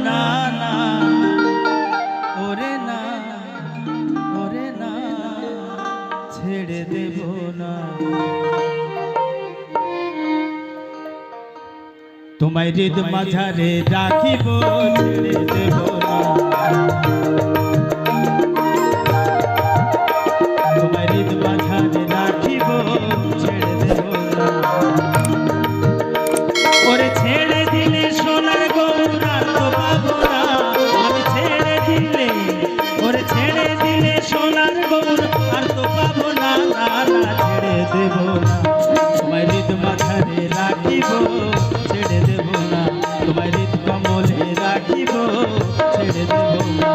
না না ওরে না ওরে না ছেড়ে দেব না তোমায় হৃদ মাঝারে রাখিব ছেড়ে দেব না তোমায় হৃদ মাঝারে রাখিব ছেড়ে দেব না ওরে ছেড়ে দিলে সোনার গৌর আর তো পাবো না আমি ছেড়ে দিলে ওরে ছেড়ে দিলে সোনার গৌর আর তো পাবো না না না ছেড়ে দেব না তোমায় হৃদ মাঝারে রাখিব ছেড়ে দেব না তোমায় হৃদ কমলে রাখিব ছেড়ে দেব না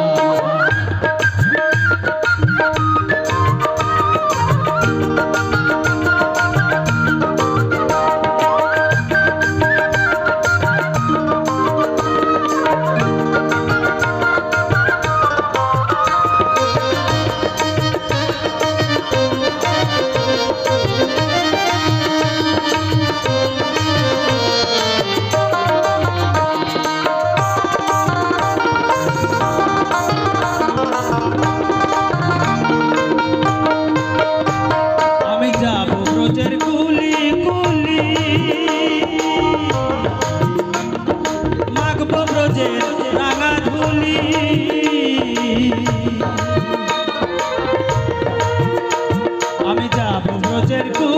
আমি যাব ব্রজের কুলি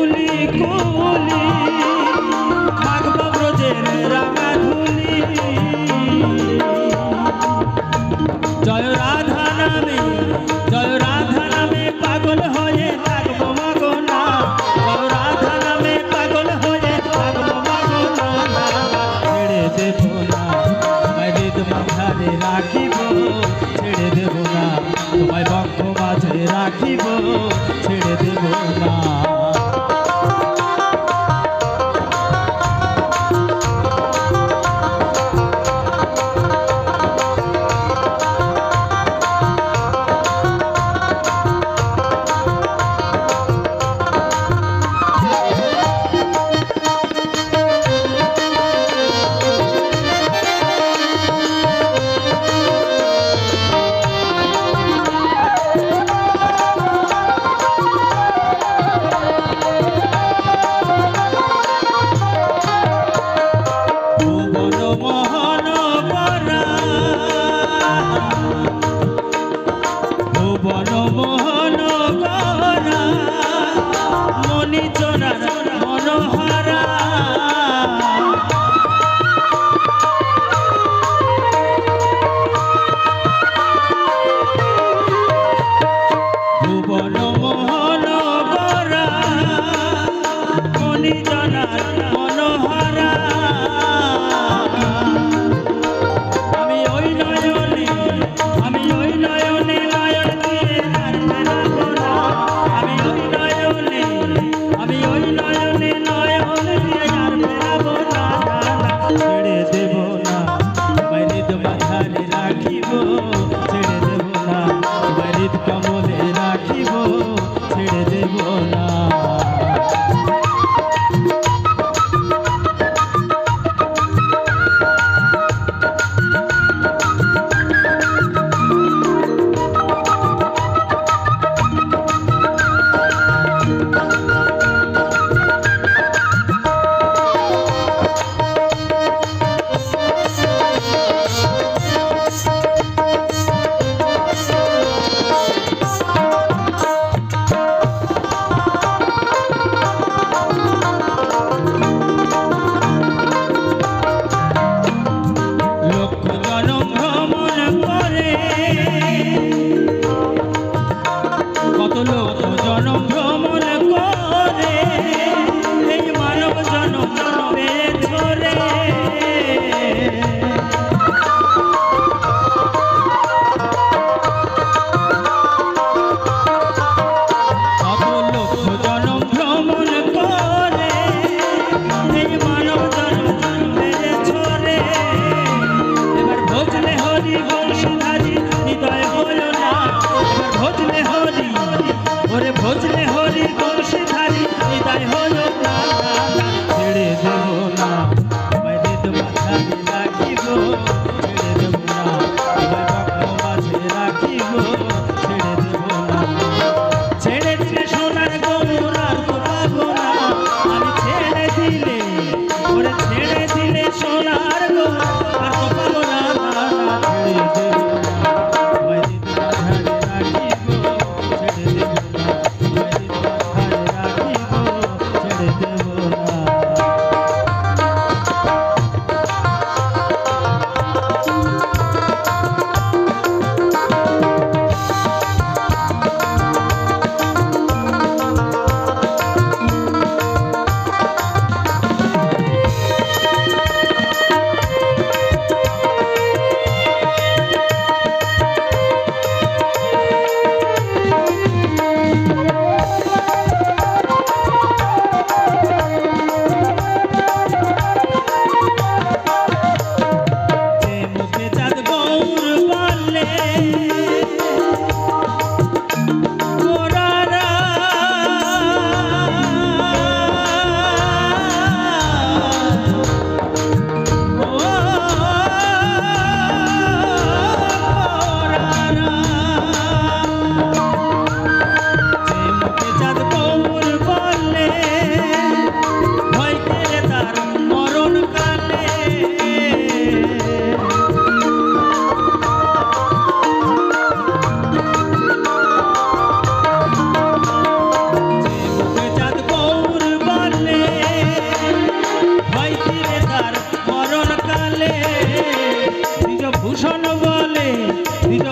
কুলি মাগব ব্রজের রাঙা ধুলি জয় রাধা নামে পাগল হয়ে থাকবো মাগো না জয় রাধা নামে পাগল হয়ে থাকবো মাগো না ছেড়ে দেব না তোমায় হৃদ মাঝারে রাখিব ছেড়ে দেব না তোমায় বক্ষ মাঝে রাখিব ছেড়ে দেব না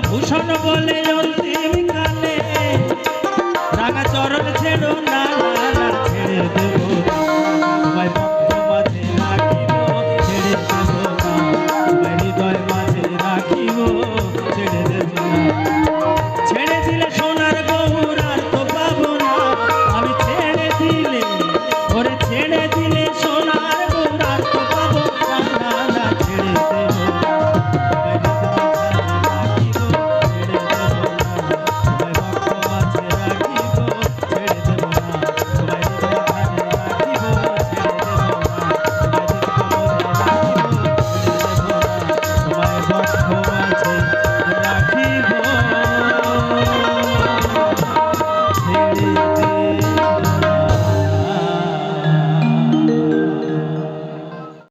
ভূষণ বলে